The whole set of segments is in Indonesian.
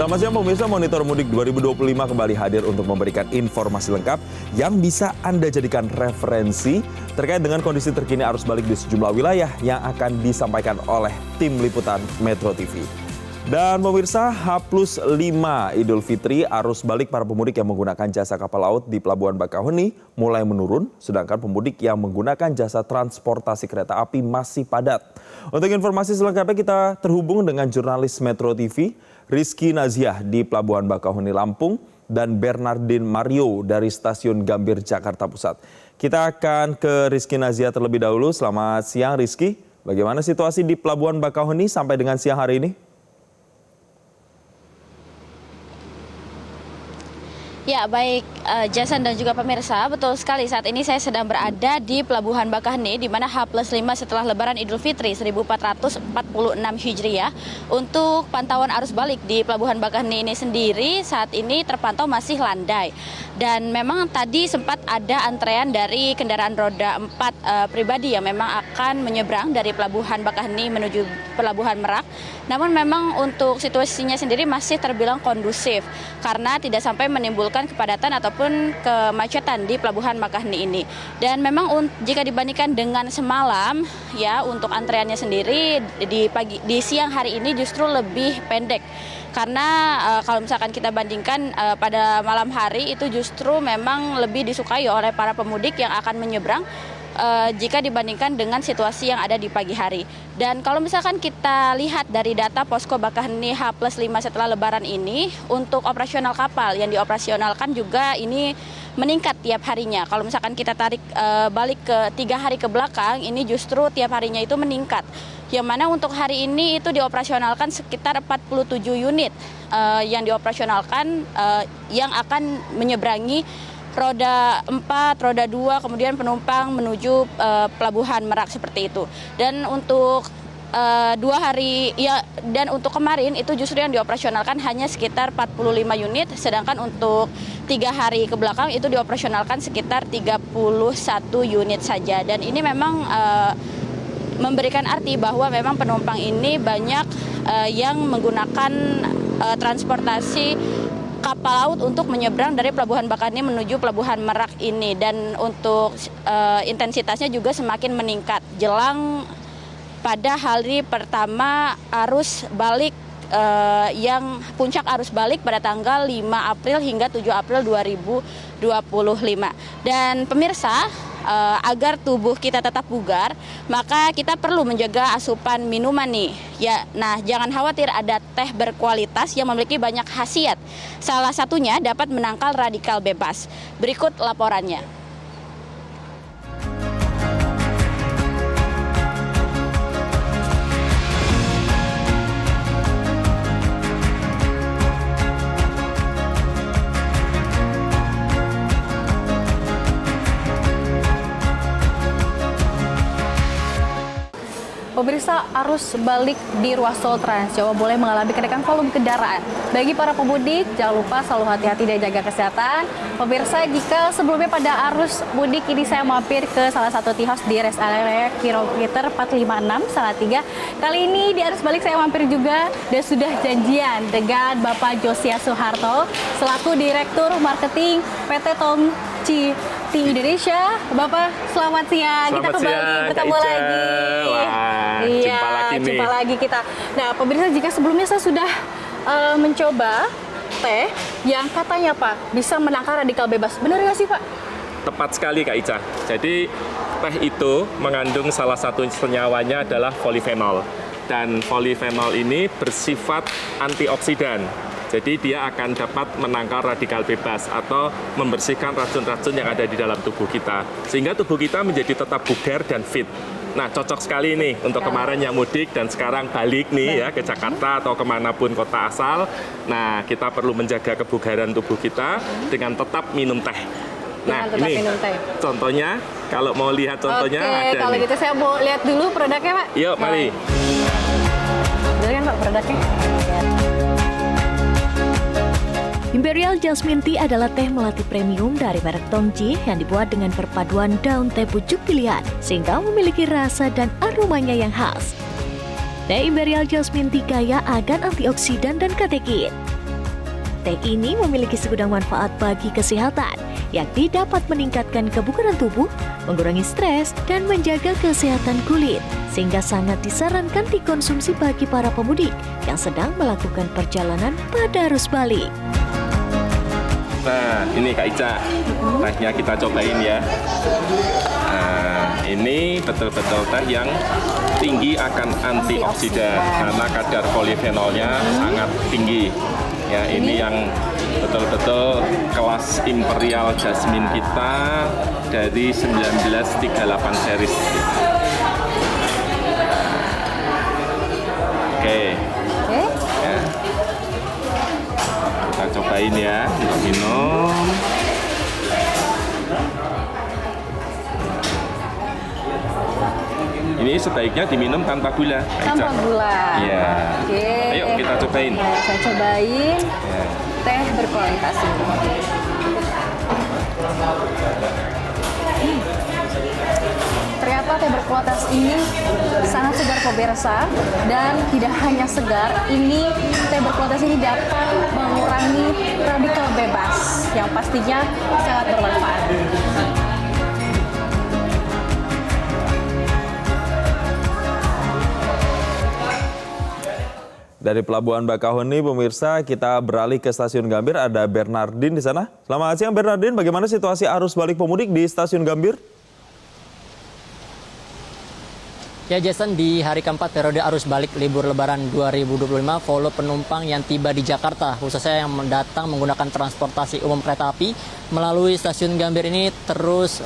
Selamat siang pemirsa, Monitor Mudik 2025 kembali hadir untuk memberikan informasi lengkap yang bisa Anda jadikan referensi terkait dengan kondisi terkini arus balik di sejumlah wilayah yang akan disampaikan oleh tim liputan Metro TV. Dan pemirsa, H+5 Idul Fitri, arus balik para pemudik yang menggunakan jasa kapal laut di Pelabuhan Bakauheni mulai menurun, sedangkan pemudik yang menggunakan jasa transportasi kereta api masih padat. Untuk informasi selengkapnya kita terhubung dengan jurnalis Metro TV, Rizky Naziah di Pelabuhan Bakauheni Lampung dan Bernardin Mario dari Stasiun Gambir Jakarta Pusat. Kita akan ke Rizky Naziah terlebih dahulu. Selamat siang Rizky, bagaimana situasi di Pelabuhan Bakauheni sampai dengan siang hari ini? Ya baik Jason dan juga pemirsa, betul sekali saat ini saya sedang berada di Pelabuhan Bakauheni di mana H+5 setelah Lebaran Idul Fitri 1446 Hijriah. Untuk pantauan arus balik di Pelabuhan Bakauheni ini sendiri saat ini terpantau masih landai. Dan memang tadi sempat ada antrean dari kendaraan roda 4 pribadi yang memang akan menyeberang dari Pelabuhan Bakauheni menuju Pelabuhan Merak. Namun memang untuk situasinya sendiri masih terbilang kondusif karena tidak sampai menimbulkan kepadatan ataupun kemacetan di Pelabuhan Bakauheni ini. Dan memang jika dibandingkan dengan semalam ya, untuk antreannya sendiri di siang hari ini justru lebih pendek. Karena kalau misalkan kita bandingkan pada malam hari itu justru memang lebih disukai oleh para pemudik yang akan menyeberang jika dibandingkan dengan situasi yang ada di pagi hari. Dan kalau misalkan kita lihat dari data Posko Bakauheni H+5 setelah Lebaran ini, untuk operasional kapal yang dioperasionalkan juga ini meningkat tiap harinya. Kalau misalkan kita tarik balik ke 3 hari ke belakang, ini justru tiap harinya itu meningkat. Yang mana untuk hari ini itu dioperasionalkan sekitar 47 unit yang dioperasionalkan yang akan menyeberangi roda 4, roda 2, kemudian penumpang menuju Pelabuhan Merak seperti itu. Dan untuk 2 hari ya, dan untuk kemarin itu justru yang dioperasionalkan hanya sekitar 45 unit, sedangkan untuk 3 hari ke belakang itu dioperasionalkan sekitar 31 unit saja. Dan ini memang memberikan arti bahwa memang penumpang ini banyak yang menggunakan transportasi kapal laut untuk menyeberang dari Pelabuhan Bakauheni menuju Pelabuhan Merak ini. Dan untuk intensitasnya juga semakin meningkat jelang pada hari pertama arus balik yang puncak arus balik pada tanggal 5 April hingga 7 April 2025. Dan pemirsa, agar tubuh kita tetap bugar, maka kita perlu menjaga asupan minuman nih. Ya, nah jangan khawatir, ada teh berkualitas yang memiliki banyak khasiat. Salah satunya dapat menangkal radikal bebas. Berikut laporannya. Pemirsa, arus balik di ruas tol Trans Jawa boleh mengalami kenaikan volume kendaraan. Bagi para pemudik, jangan lupa selalu hati-hati dan jaga kesehatan. Pemirsa, jika sebelumnya pada arus mudik ini saya mampir ke salah satu tea-house di rest area kilometer 456 Salatiga. Kali ini di arus balik saya mampir juga dan sudah janjian dengan Bapak Josia Soeharto selaku Direktur Marketing PT Tongci Indonesia. Bapak, selamat siang. Kita kembali bertemu lagi. Iya, jumpa lagi kita. Nah, pemirsa, jika sebelumnya saya sudah mencoba teh yang katanya Pak bisa menangkal radikal bebas, benar nggak sih Pak? Tepat sekali Kak Ica. Jadi teh itu mengandung salah satu senyawanya adalah polifenol. Dan polifenol ini bersifat antioksidan. Jadi dia akan dapat menangkal radikal bebas atau membersihkan racun-racun yang ada di dalam tubuh kita. Sehingga tubuh kita menjadi tetap bugar dan fit. Nah, cocok sekali nih untuk kemarin yang mudik dan sekarang balik nih ya ke Jakarta atau kemanapun kota asal. Nah, kita perlu menjaga kebugaran tubuh kita dengan tetap minum teh. Nah, ini contohnya, kalau mau lihat contohnya ada kalau nih. gitu saya mau lihat dulu produknya Pak. Yuk, mari. Boleh kan Pak produknya? Imperial Jasmine Tea adalah teh melati premium dari merek Tongji yang dibuat dengan perpaduan daun teh pucuk pilihan sehingga memiliki rasa dan aromanya yang khas. Teh Imperial Jasmine Tea kaya akan antioksidan dan katekin. Teh ini memiliki segudang manfaat bagi kesehatan, yakni dapat meningkatkan kebugaran tubuh, mengurangi stres, dan menjaga kesehatan kulit, sehingga sangat disarankan dikonsumsi bagi para pemudik yang sedang melakukan perjalanan pada arus balik. Nah, ini Kak Ica, tehnya kita cobain ya. Nah, ini betul-betul teh yang tinggi akan antioksidan karena kadar polifenolnya sangat tinggi. Ya, ini yang betul-betul kelas Imperial Jasmine kita dari 1938 series. Oke. Ya. Kita cobain ya untuk minum. Ini sebaiknya diminum tanpa gula. Tanpa gula. Iya. Oke. Ayo kita cobain. Nah, saya cobain Ya. teh berkualitas ini. Ternyata teh berkualitas ini sangat segar pemirsa, dan tidak hanya segar, ini teh berkualitas ini dapat mengurangi radikal bebas yang pastinya sangat bermanfaat. Dari Pelabuhan Bakahuni, pemirsa, kita beralih ke Stasiun Gambir. Ada Bernardin di sana. Selamat siang Bernardin, bagaimana situasi arus balik pemudik di Stasiun Gambir? Ya Jason, di hari keempat periode arus balik libur lebaran 2025, volume penumpang yang tiba di Jakarta, khususnya yang datang menggunakan transportasi umum kereta api melalui Stasiun Gambir ini terus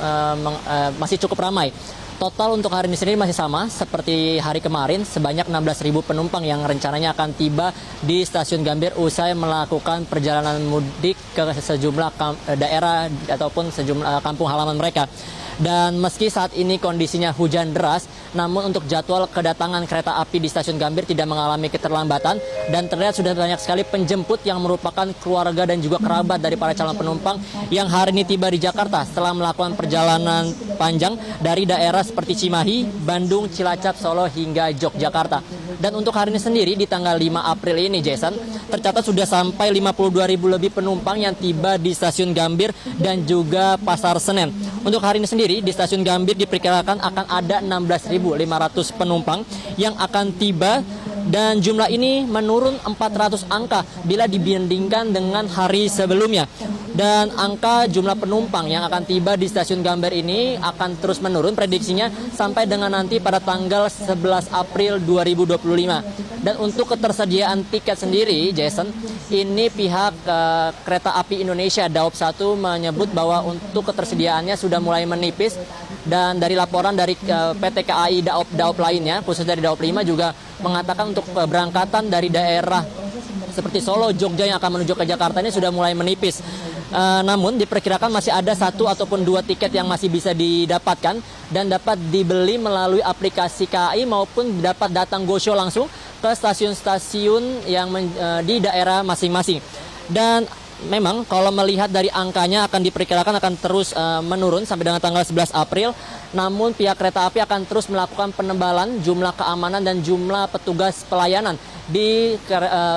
masih cukup ramai. Total untuk hari ini sendiri masih sama seperti hari kemarin, sebanyak 16.000 penumpang yang rencananya akan tiba di Stasiun Gambir usai melakukan perjalanan mudik ke sejumlah daerah ataupun sejumlah kampung halaman mereka. Dan meski saat ini kondisinya hujan deras, namun untuk jadwal kedatangan kereta api di Stasiun Gambir tidak mengalami keterlambatan, dan terlihat sudah banyak sekali penjemput yang merupakan keluarga dan juga kerabat dari para calon penumpang yang hari ini tiba di Jakarta setelah melakukan perjalanan panjang dari daerah seperti Cimahi, Bandung, Cilacap, Solo hingga Yogyakarta. Dan untuk hari ini sendiri di tanggal 5 April ini, Jason, tercatat sudah sampai 52.000 lebih penumpang yang tiba di Stasiun Gambir dan juga Pasar Senen. Untuk hari ini sendiri di Stasiun Gambir diperkirakan akan ada 16.500 penumpang yang akan tiba, dan jumlah ini menurun 400 angka bila dibandingkan dengan hari sebelumnya. Dan angka jumlah penumpang yang akan tiba di Stasiun Gambir ini akan terus menurun prediksinya sampai dengan nanti pada tanggal 11 April 2025. Dan untuk ketersediaan tiket sendiri, Jason, ini pihak Kereta Api Indonesia Daop 1 menyebut bahwa untuk ketersediaannya sudah mulai menipis. Dan dari laporan dari PT KAI Daop lainnya, khusus dari Daop 5 juga mengatakan untuk keberangkatan dari daerah seperti Solo, Jogja yang akan menuju ke Jakarta ini sudah mulai menipis. Namun diperkirakan masih ada 1 ataupun 2 tiket yang masih bisa didapatkan dan dapat dibeli melalui aplikasi KAI maupun dapat datang go show langsung ke stasiun-stasiun yang di daerah masing-masing. Dan memang kalau melihat dari angkanya akan diperkirakan akan terus menurun sampai dengan tanggal 11 April. Namun pihak kereta api akan terus melakukan penebalan jumlah keamanan dan jumlah petugas pelayanan di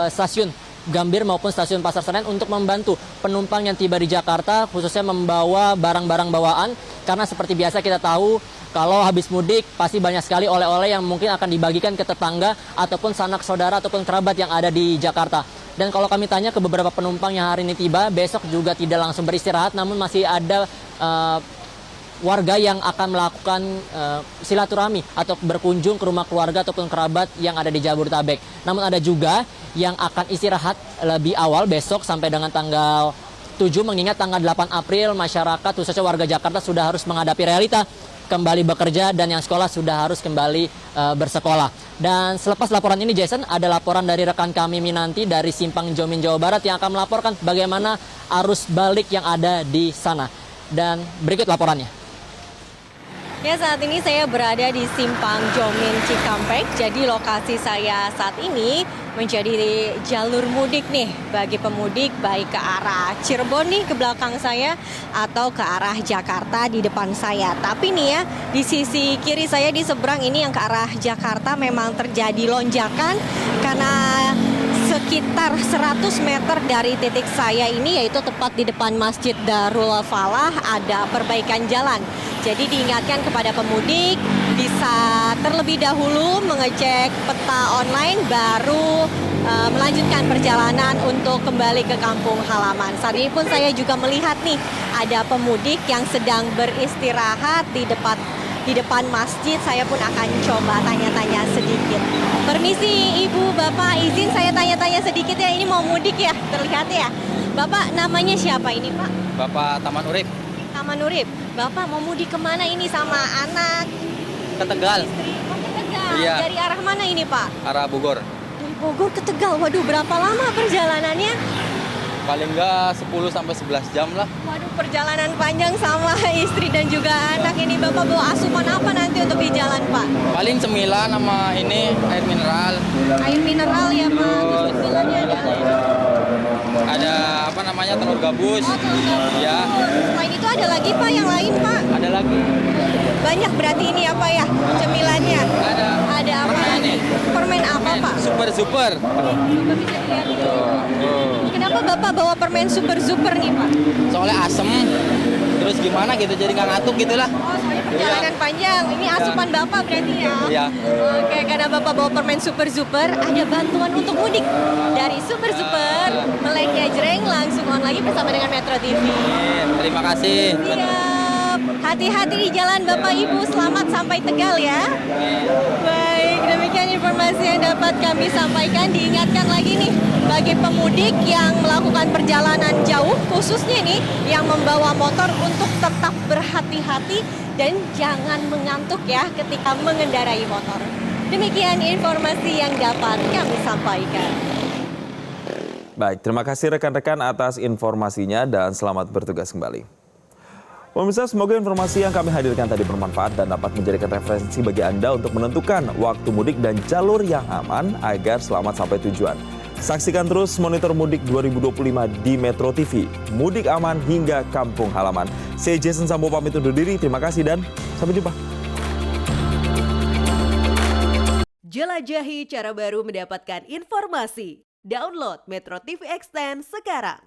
stasiun Gambir maupun stasiun Pasar Senen untuk membantu penumpang yang tiba di Jakarta, khususnya membawa barang-barang bawaan. Karena seperti biasa kita tahu kalau habis mudik pasti banyak sekali oleh-oleh yang mungkin akan dibagikan ke tetangga ataupun sanak saudara ataupun kerabat yang ada di Jakarta. Dan kalau kami tanya ke beberapa penumpang yang hari ini tiba, besok juga tidak langsung beristirahat, namun masih ada warga yang akan melakukan silaturahmi atau berkunjung ke rumah keluarga ataupun kerabat yang ada di Jabodetabek. Namun ada juga yang akan istirahat lebih awal besok sampai dengan tanggal 7, mengingat tanggal 8 April masyarakat khususnya warga Jakarta sudah harus menghadapi realita kembali bekerja dan yang sekolah sudah harus kembali bersekolah. Dan selepas laporan ini, Jason, ada laporan dari rekan kami Minanti dari Simpang Jomin, Jawa Barat yang akan melaporkan bagaimana arus balik yang ada di sana. Dan berikut laporannya. Ya, saat ini saya berada di Simpang Jomin Cikampek. Jadi lokasi saya saat ini menjadi jalur mudik nih bagi pemudik baik ke arah Cirebon nih ke belakang saya atau ke arah Jakarta di depan saya. Tapi nih ya, di sisi kiri saya di seberang ini yang ke arah Jakarta memang terjadi lonjakan karena sekitar 100 meter dari titik saya ini, yaitu tepat di depan Masjid Darul Falah, ada perbaikan jalan. Jadi diingatkan kepada pemudik bisa terlebih dahulu mengecek peta online baru melanjutkan perjalanan untuk kembali ke kampung halaman. Saat ini pun saya juga melihat nih ada pemudik yang sedang beristirahat di depan masjid. Saya pun akan coba tanya-tanya sedikit. Permisi Ibu, Bapak, izin saya tanya-tanya sedikit ya. Ini mau mudik ya, terlihat ya. Bapak namanya siapa ini Pak? Bapak Taman Urip, Taman Urip. Bapak mau mudik kemana ini sama anak? ke Tegal, Istri? Oh, ke Tegal. Iya. Dari arah mana ini Pak? arah Bogor. Dari Bogor ke Tegal. Waduh, berapa lama perjalanannya? Paling nggak 10 sampai 11 jam lah. Waduh, perjalanan panjang sama istri dan juga anak ini. Bapak bawa asupan apa nanti untuk di jalan Pak? Paling cemilan sama ini air mineral. Air mineral ya Pak. Terus cemilannya Ada apa namanya telur gabus. Ya, Selain itu ada lagi Pak yang lain Pak? ada lagi. Banyak berarti ini apa ya cemilannya? Ada Ada apa permen lagi? nih. Permen apa Pak? Super super. Bapak bisa dilihat itu. Kenapa Bapak bawa permen super nih Pak? Soalnya asem. Terus gimana gitu jadi nggak ngantuk gitulah. Oh, soalnya perjalanan panjang. Ini asupan Bapak berarti ya? Iya. Oke, karena Bapak bawa permen super, ada bantuan untuk mudik. Dari super, Melek Jreng langsung on lagi bersama dengan Metro TV. Terima kasih. Siap. Hati-hati di jalan Bapak Ibu. Selamat sampai Tegal ya. Baik, demikian informasi yang dapat kami sampaikan. Diingatkan lagi nih, bagi pemudik yang melakukan perjalanan jauh, khususnya nih yang membawa motor untuk tetap berhati-hati dan jangan mengantuk ya ketika mengendarai motor. Demikian informasi yang dapat kami sampaikan. Baik, terima kasih rekan-rekan atas informasinya dan selamat bertugas kembali. Pemirsa, semoga informasi yang kami hadirkan tadi bermanfaat dan dapat menjadikan referensi bagi Anda untuk menentukan waktu mudik dan jalur yang aman agar selamat sampai tujuan. Saksikan terus Monitor Mudik 2025 di Metro TV. Mudik aman hingga kampung halaman. Saya Jason Sambo pamit undur diri. Terima kasih dan sampai jumpa. Jelajahi cara baru mendapatkan informasi. Download Metro TV Extend sekarang.